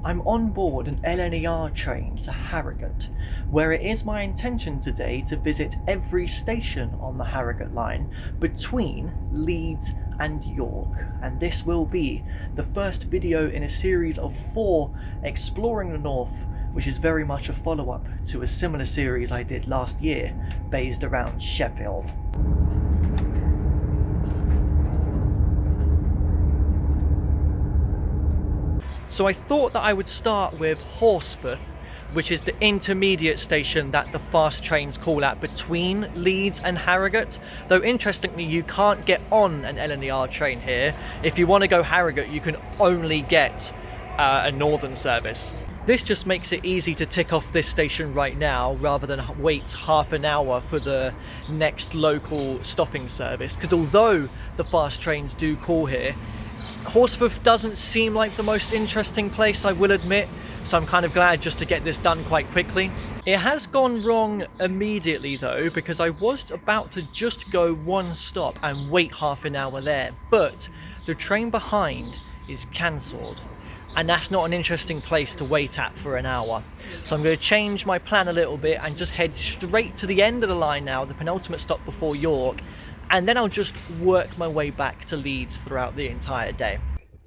I'm on board an LNER train to Harrogate, where it is my intention today to visit every station on the Harrogate Line between Leeds and York, and this will be the first video in a series of 4 exploring the north, which is very much a follow-up to a similar series I did last year based around Sheffield. So I thought that I would start with Horsforth, which is the intermediate station that the fast trains call at between Leeds and Harrogate. Though interestingly, you can't get on an LNER train here. If you want to go Harrogate, you can only get a northern service. This just makes it easy to tick off this station right now rather than wait half an hour for the next local stopping service, because although the fast trains do call here, Horsforth doesn't seem like the most interesting place, I will admit, so I'm kind of glad just to get this done quite quickly. It has gone wrong immediately though, because I was about to just go one stop and wait half an hour there, but the train behind is cancelled, and that's not an interesting place to wait at for an hour. So I'm going to change my plan a little bit and just head straight to the end of the line now, the penultimate stop before York, and then I'll just work my way back to Leeds throughout the entire day.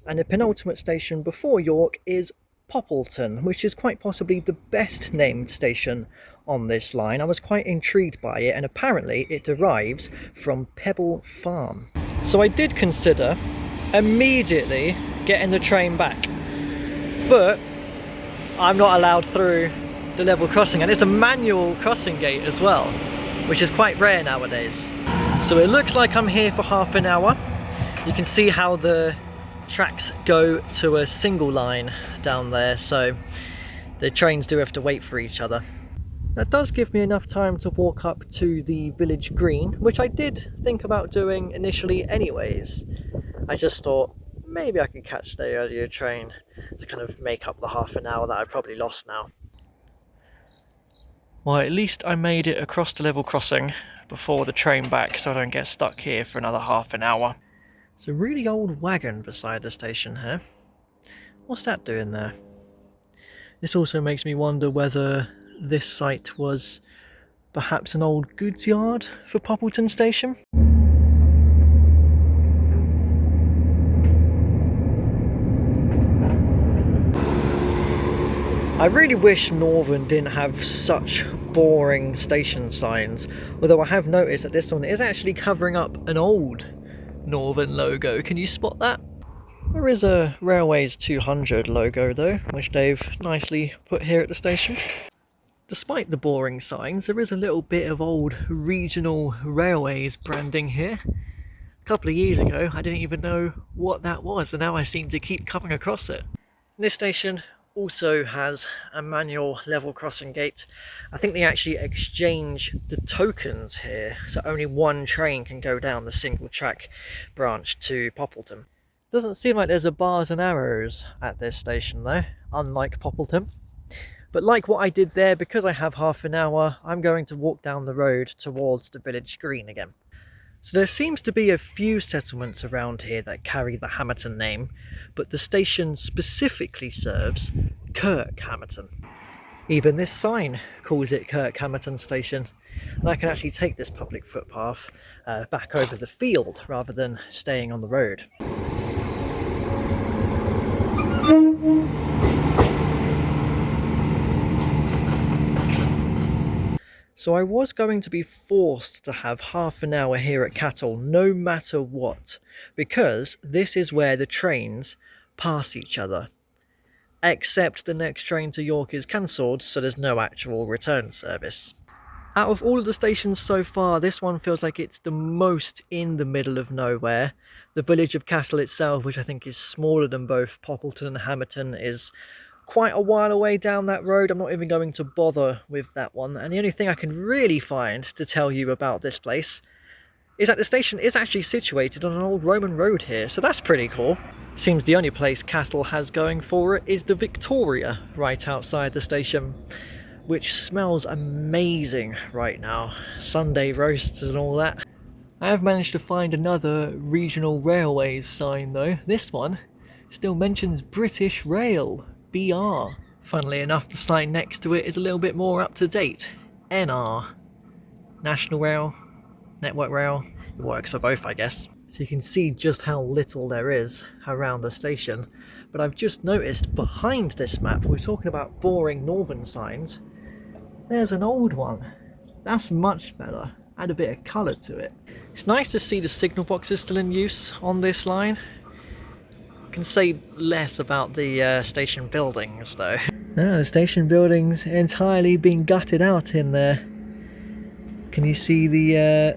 And the penultimate station before York is Poppleton, which is quite possibly the best named station on this line. I was quite intrigued by it, and apparently it derives from Pebble Farm. So I did consider immediately getting the train back, but I'm not allowed through the level crossing, and it's a manual crossing gate as well, which is quite rare nowadays. So it looks like I'm here for half an hour. You can see how the tracks go to a single line down there, so the trains do have to wait for each other. That does give me enough time to walk up to the village green, which I did think about doing initially anyways. I just thought maybe I could catch the earlier train to kind of make up the half an hour that I've probably lost now. Well, at least I made it across the level crossing before the train back, so I don't get stuck here for another half an hour. It's a really old wagon beside the station here. What's that doing there? This also makes me wonder whether this site was perhaps an old goods yard for Poppleton Station. I really wish Northern didn't have such boring station signs, although I have noticed that this one is actually covering up an old Northern logo. Can you spot that? There is a Railways 200 logo though, which they've nicely put here at the station. Despite the boring signs, there is a little bit of old regional railways branding here. A couple of years ago I didn't even know what that was, and now I seem to keep coming across it. This station also has a manual level crossing gate. I think they actually exchange the tokens here, so only one train can go down the single track branch to Poppleton. Doesn't seem like there's a bars and arrows at this station though, unlike Poppleton. But like what I did there, because I have half an hour, I'm going to walk down the road towards the village green again. So there seems to be a few settlements around here that carry the Hamerton name, but the station specifically serves Kirk Hamerton. Even this sign calls it Kirk Hamerton Station, and I can actually take this public footpath back over the field rather than staying on the road. So I was going to be forced to have half an hour here at Cattle no matter what, because this is where the trains pass each other. Except the next train to York is cancelled, so there's no actual return service. Out of all of the stations so far, this one feels like it's the most in the middle of nowhere. The village of Cattle itself, which I think is smaller than both Poppleton and Hamerton, is quite a while away down that road. I'm not even going to bother with that one. And the only thing I can really find to tell you about this place is that the station is actually situated on an old Roman road here, so that's pretty cool. Seems the only place Cattle has going for it is the Victoria right outside the station, which smells amazing right now. Sunday roasts and all that. I have managed to find another regional railways sign though. This one still mentions British Rail, BR. Funnily enough, the sign next to it is a little bit more up to date. NR. National Rail, Network Rail. It works for both, I guess. So you can see just how little there is around the station. But I've just noticed behind this map, we're talking about boring northern signs, there's an old one. That's much better. Add a bit of colour to it. It's nice to see the signal boxes still in use on this line. I can say less about the station buildings though. No, the station building's entirely been gutted out in there. Can you see the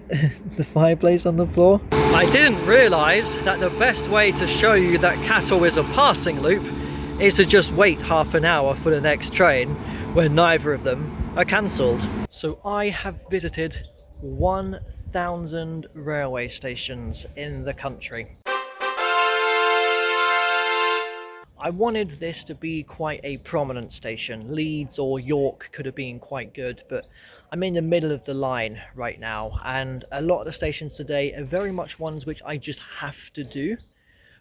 the fireplace on the floor? I didn't realise that the best way to show you that Cattle is a passing loop is to just wait half an hour for the next train when neither of them are cancelled. So I have visited 1,000 railway stations in the country. I wanted this to be quite a prominent station. Leeds or York could have been quite good, but I'm in the middle of the line right now, and a lot of the stations today are very much ones which I just have to do,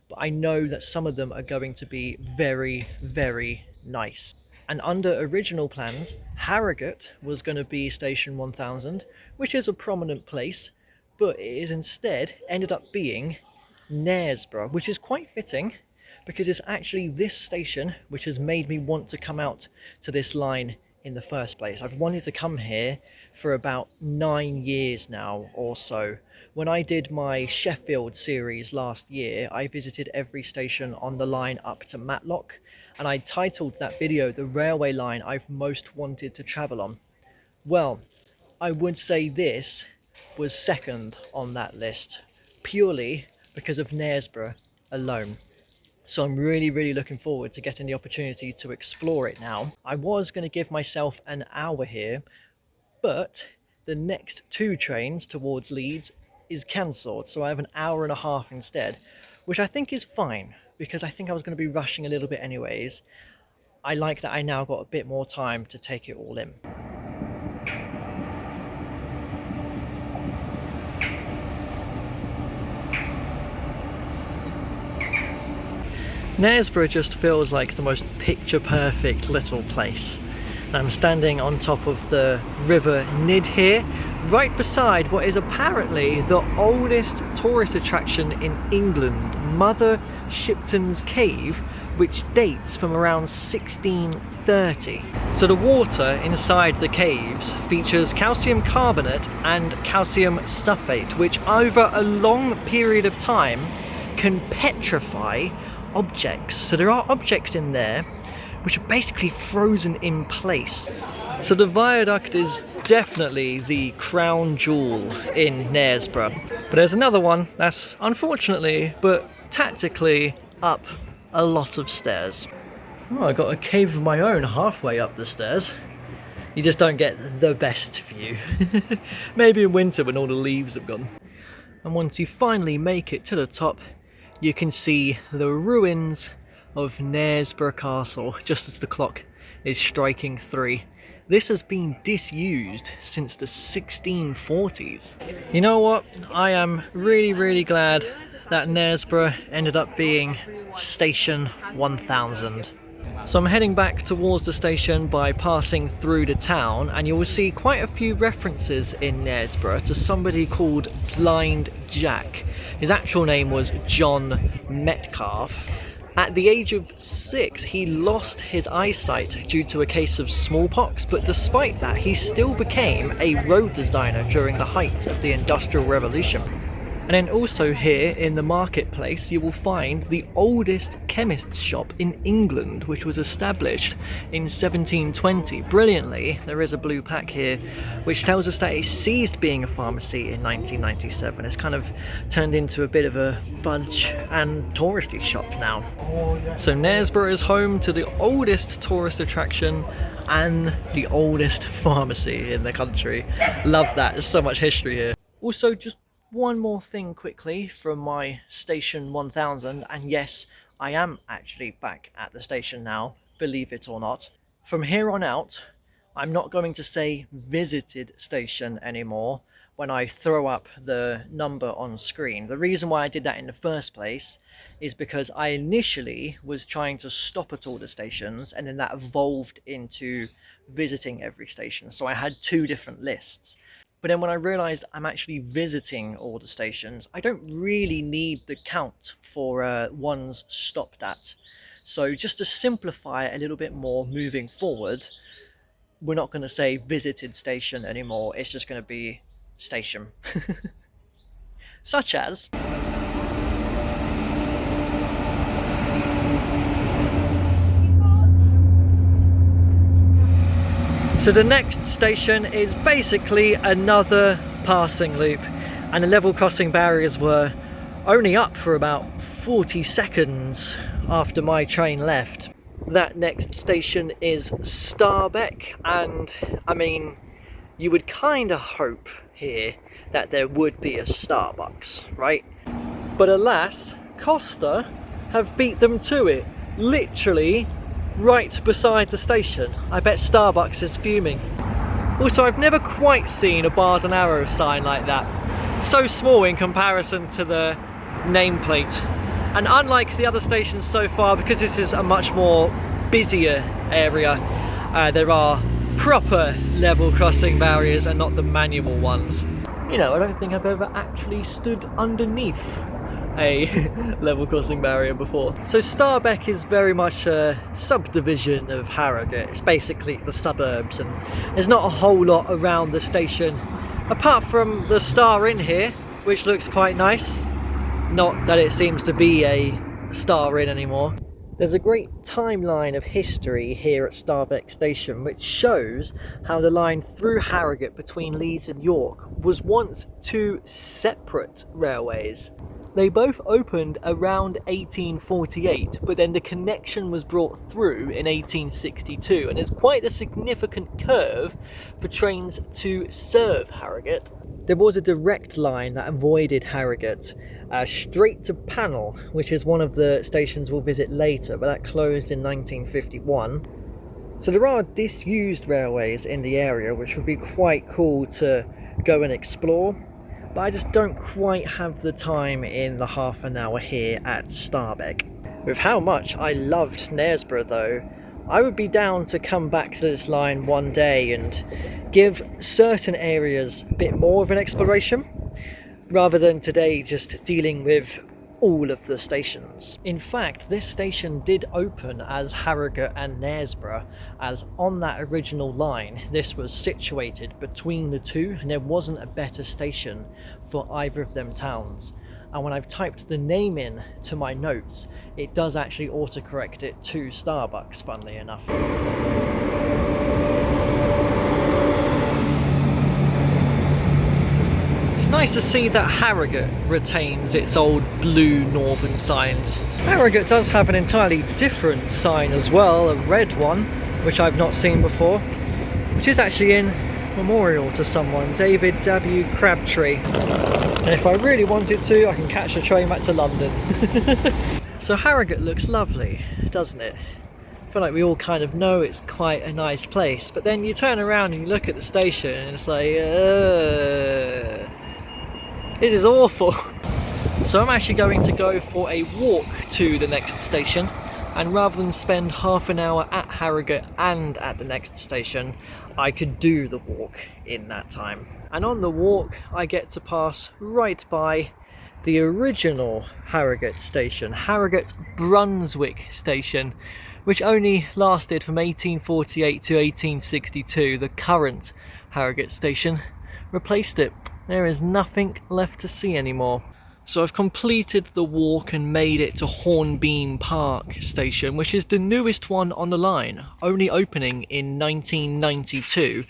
but I know that some of them are going to be very, very nice. And under original plans, Harrogate was going to be station 1000, which is a prominent place, but it is instead ended up being Knaresborough, which is quite fitting, because it's actually this station which has made me want to come out to this line in the first place. I've wanted to come here for about 9 years now or so. When I did my Sheffield series last year, I visited every station on the line up to Matlock, and I titled that video "The Railway Line I've Most Wanted to Travel On." Well, I would say this was second on that list, purely because of Knaresborough alone. So I'm really looking forward to getting the opportunity to explore it now. I was going to give myself an hour here, but the next 2 trains towards Leeds is cancelled, so I have an hour and a half instead, which I think is fine, because I think I was going to be rushing a little bit anyways. I like that I now got a bit more time to take it all in. Knaresborough just feels like the most picture-perfect little place. I'm standing on top of the River Nid here, right beside what is apparently the oldest tourist attraction in England, Mother Shipton's Cave, which dates from around 1630. So the water inside the caves features calcium carbonate and calcium sulfate, which over a long period of time can petrify objects. So there are objects in there which are basically frozen in place. So the viaduct is definitely the crown jewel in Knaresborough. But there's another one that's unfortunately, but tactically, up a lot of stairs. Oh, I got a cave of my own halfway up the stairs. You just don't get the best view. Maybe in winter when all the leaves have gone. And once you finally make it to the top, you can see the ruins of Knaresborough Castle just as the clock is striking 3. This has been disused since the 1640s. You know what? I am really glad that Knaresborough ended up being station 1000. So I'm heading back towards the station by passing through the town, and you will see quite a few references in Knaresborough to somebody called Blind Jack. His actual name was John Metcalfe. At the age of 6, he lost his eyesight due to a case of smallpox, but despite that, he still became a road designer during the height of the Industrial Revolution. And then also here in the marketplace you will find the oldest chemist's shop in England, which was established in 1720. Brilliantly, there is a blue plaque here which tells us that it ceased being a pharmacy in 1997. It's kind of turned into a bit of a fudge and touristy shop now. So Knaresborough is home to the oldest tourist attraction and the oldest pharmacy in the country. Love that, there's so much history here. Also, just one more thing quickly from my station 1000, and yes, I am actually back at the station now, believe it or not. From here on out, I'm not going to say visited station anymore, when I throw up the number on screen. The reason why I did that in the first place is because I initially was trying to stop at all the stations, and then that evolved into visiting every station. So I had two different lists. But then when I realized I'm actually visiting all the stations, I don't really need the count for ones stopped at. So just to simplify it a little bit more moving forward, we're not going to say visited station anymore. It's just going to be station. Such as... So the next station is basically another passing loop, and the level crossing barriers were only up for about 40 seconds after my train left. That next station is Starbeck, and I mean, you would kind of hope here that there would be a Starbucks, right? But alas, Costa have beat them to it, literally right beside the station. I bet Starbucks is fuming. Also, I've never quite seen a bars and arrows sign like that. So small in comparison to the nameplate. And unlike the other stations so far, because this is a much more busier area, there are proper level crossing barriers and not the manual ones. You know, I don't think I've ever actually stood underneath a level crossing barrier before. So Starbeck is very much a subdivision of Harrogate. It's basically the suburbs, and there's not a whole lot around the station apart from the Star Inn here, which looks quite nice. Not that it seems to be a Star Inn anymore. There's a great timeline of history here at Starbeck Station, which shows how the line through Harrogate between Leeds and York was once two separate railways. They both opened around 1848, but then the connection was brought through in 1862, and there's quite a significant curve for trains to serve Harrogate. There was a direct line that avoided Harrogate straight to Panel, which is one of the stations we'll visit later, but that closed in 1951. So there are disused railways in the area, which would be quite cool to go and explore. But I just don't quite have the time in the half an hour here at Starbeck. With how much I loved Knaresborough though, I would be down to come back to this line one day and give certain areas a bit more of an exploration, rather than today just dealing with all of the stations. In fact, this station did open as Harrogate and Knaresborough, as on that original line this was situated between the two and there wasn't a better station for either of them towns. And when I've typed the name in to my notes, it does actually autocorrect it to Starbucks, funnily enough. It's nice to see that Harrogate retains its old blue northern signs. Harrogate does have an entirely different sign as well, a red one, which I've not seen before, which is actually in memorial to someone, David W. Crabtree. And if I really wanted to, I can catch a train back to London. So Harrogate looks lovely, doesn't it? I feel like we all kind of know it's quite a nice place, but then you turn around and you look at the station and it's like, this is awful. So I'm actually going to go for a walk to the next station, and rather than spend half an hour at Harrogate and at the next station, I could do the walk in that time. And on the walk I get to pass right by the original Harrogate station, Harrogate Brunswick station, which only lasted from 1848 to 1862. The current Harrogate station replaced it. There is nothing left to see anymore. So I've completed the walk and made it to Hornbeam Park station, which is the newest one on the line, only opening in 1992,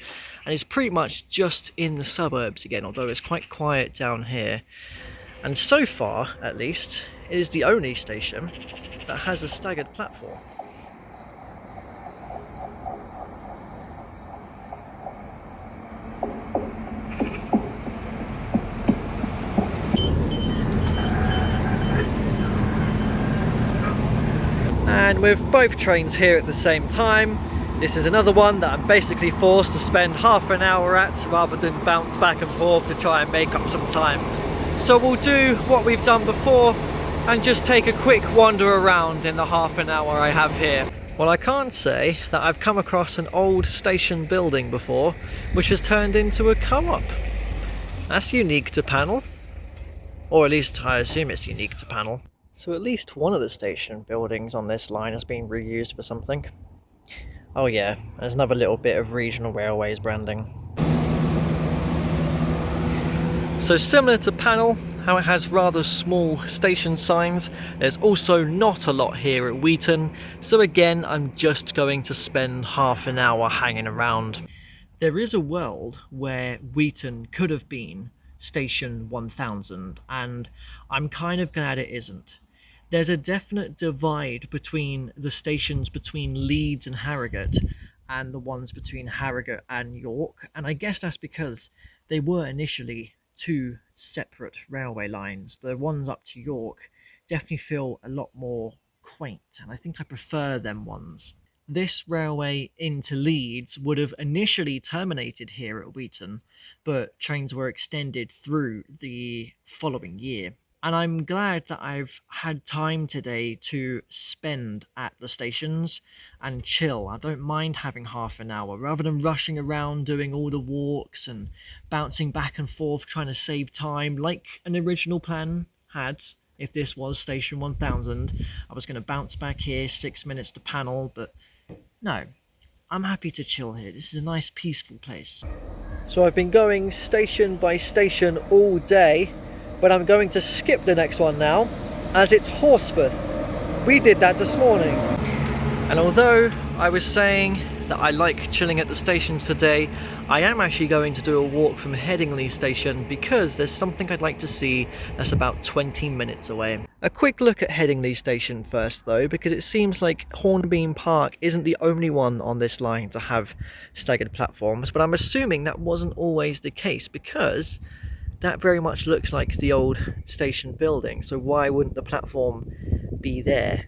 and it's pretty much just in the suburbs again, although it's quite quiet down here. And so far, at least, it is the only station that has a staggered platform. And with both trains here at the same time, This is another one that I'm basically forced to spend half an hour at rather than bounce back and forth to try and make up some time. So we'll do what we've done before and just take a quick wander around in the half an hour I have here. Well, I can't say that I've come across an old station building before which has turned into a co-op. That's unique to Panel. Or at least I assume it's unique to Panel. So at least one of the station buildings on this line has been reused for something. Oh yeah, there's another little bit of Regional Railways branding. So similar to Panel, how it has rather small station signs, there's also not a lot here at Wheaton, so again I'm just going to spend half an hour hanging around. There is a world where Wheaton could have been Station 1000, and I'm kind of glad it isn't. There's a definite divide between the stations between Leeds and Harrogate and the ones between Harrogate and York, and I guess that's because they were initially two separate railway lines. The ones up to York definitely feel a lot more quaint, and I think I prefer them ones. This railway into Leeds would have initially terminated here at Wheaton, but trains were extended through the following year. And I'm glad that I've had time today to spend at the stations and chill. I don't mind having half an hour rather than rushing around doing all the walks and bouncing back and forth trying to save time like an original plan had. If this was Station 1000, I was going to bounce back here, 6 minutes to Panel, but no, I'm happy to chill here. This is a nice peaceful place. So I've been going station by station all day, but I'm going to skip the next one now, as it's Horsforth. We did that this morning. And although I was saying that I like chilling at the stations today, I am actually going to do a walk from Headingley station because there's something I'd like to see that's about 20 minutes away. A quick look at Headingley station first though, because it seems like Hornbeam Park isn't the only one on this line to have staggered platforms, but I'm assuming that wasn't always the case because that very much looks like the old station building, so why wouldn't the platform be there?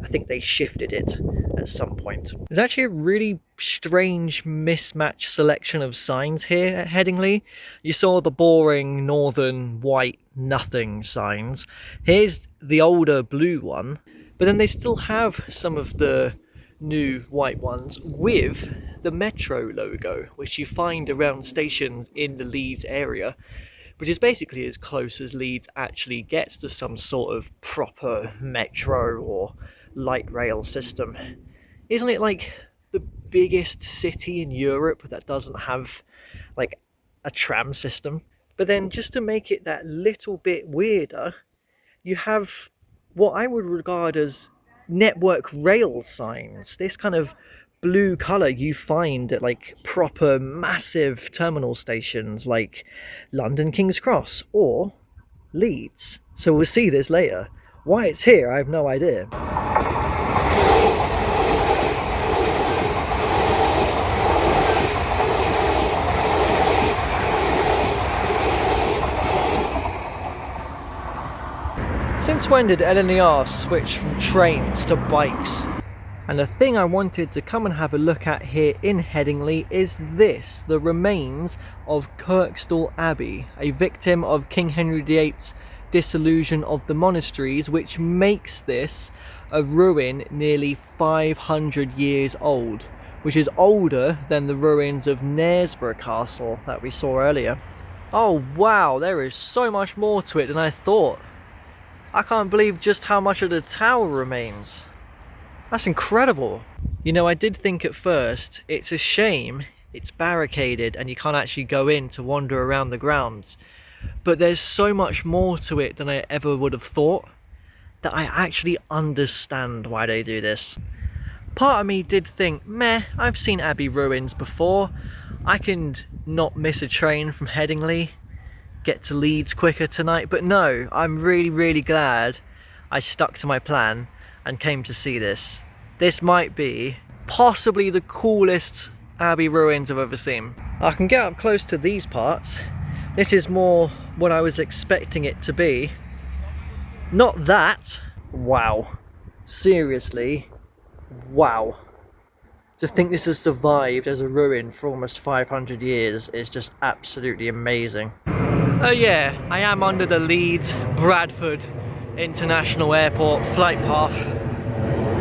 I think they shifted it at some point. There's actually a really strange mismatch selection of signs here at Headingley. You saw the boring northern white nothing signs. Here's the older blue one, but then they still have some of the new white ones with the Metro logo, which you find around stations in the Leeds area, which is basically as close as Leeds actually gets to some sort of proper metro or light rail system. Isn't it like the biggest city in Europe that doesn't have like a tram system? But then just to make it that little bit weirder, you have what I would regard as network rail signs. This kind of blue colour you find at like proper massive terminal stations like London King's Cross or Leeds. So we'll see this later. Why it's here, I have no idea. Since when did LNER switch from trains to bikes? And the thing I wanted to come and have a look at here in Headingley is this, the remains of Kirkstall Abbey, a victim of King Henry VIII's dissolution of the monasteries, which makes this a ruin nearly 500 years old, which is older than the ruins of Knaresborough Castle that we saw earlier. Oh wow, there is so much more to it than I thought. I can't believe just how much of the tower remains. That's incredible. You know, I did think at first, it's a shame it's barricaded and you can't actually go in to wander around the grounds. But there's so much more to it than I ever would have thought that I actually understand why they do this. Part of me did think, meh, I've seen Abbey ruins before. I can not miss a train from Headingley, get to Leeds quicker tonight. But no, I'm really glad I stuck to my plan and came to see this. This might be possibly the coolest Abbey ruins I've ever seen. I can get up close to these parts. This is more what I was expecting it to be. Not that. Wow. Seriously. Wow. To think this has survived as a ruin for almost 500 years is just absolutely amazing. Oh yeah, I am under the Leeds Bradford International Airport flight path.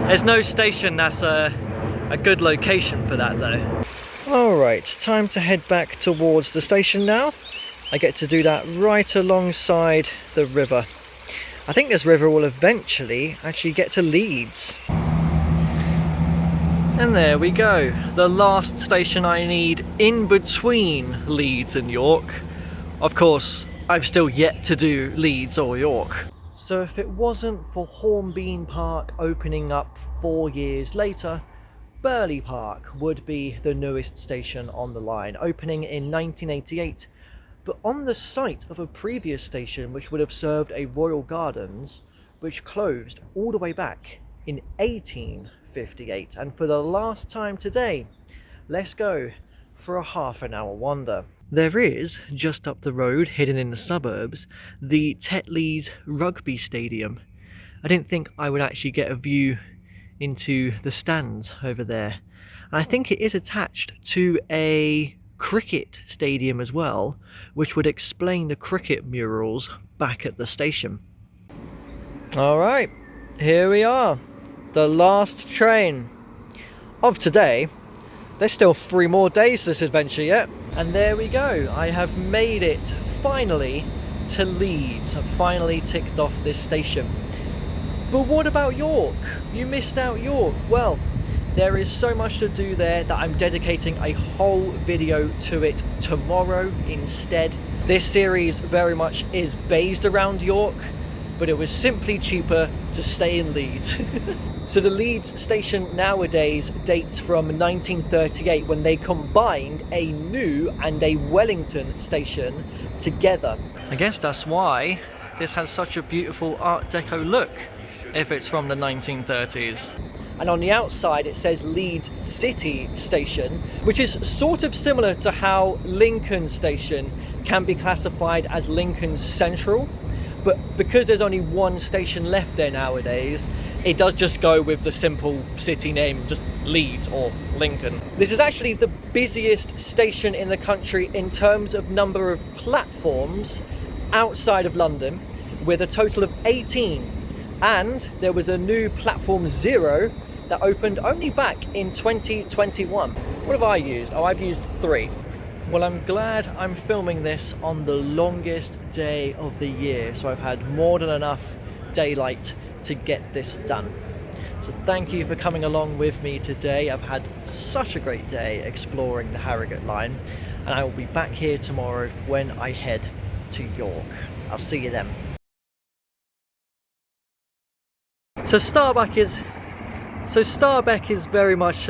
There's no station that's a good location for that though. Alright, time to head back towards the station now. I get to do that right alongside the river. I think this river will eventually actually get to Leeds. And there we go, the last station I need in between Leeds and York. Of course, I've still yet to do Leeds or York. So if it wasn't for Hornbeam Park opening up 4 years later, Burley Park would be the newest station on the line, opening in 1988, but on the site of a previous station which would have served a royal gardens, which closed all the way back in 1858. And for the last time today, let's go for a half-an-hour wander. There is, just up the road, hidden in the suburbs, the Tetley's Rugby Stadium. I didn't think I would actually get a view into the stands over there. And I think it is attached to a cricket stadium as well, which would explain the cricket murals back at the station. Alright, here we are. The last train of today. There's still 3 more days to this adventure yet. And there we go. I have made it finally to Leeds. I've finally ticked off this station. But what about York? You missed out York. Well, there is so much to do there that I'm dedicating a whole video to it tomorrow instead. This series very much is based around York, but it was simply cheaper to stay in Leeds. So the Leeds station nowadays dates from 1938, when they combined a New and a Wellington station together. I guess that's why this has such a beautiful Art Deco look, if it's from the 1930s. And on the outside it says Leeds City Station, which is sort of similar to how Lincoln Station can be classified as Lincoln Central. But because there's only one station left there nowadays, it does just go with the simple city name, just Leeds or Lincoln. This is actually the busiest station in the country in terms of number of platforms outside of London, with a total of 18. And there was a new platform 0 that opened only back in 2021. What have I used? Oh, I've used 3. Well, I'm glad I'm filming this on the longest day of the year, so I've had more than enough daylight to get this done. So thank you for coming along with me today. I've had such a great day exploring the Harrogate Line, and I will be back here tomorrow when I head to York. I'll see you then. So Starbeck is very much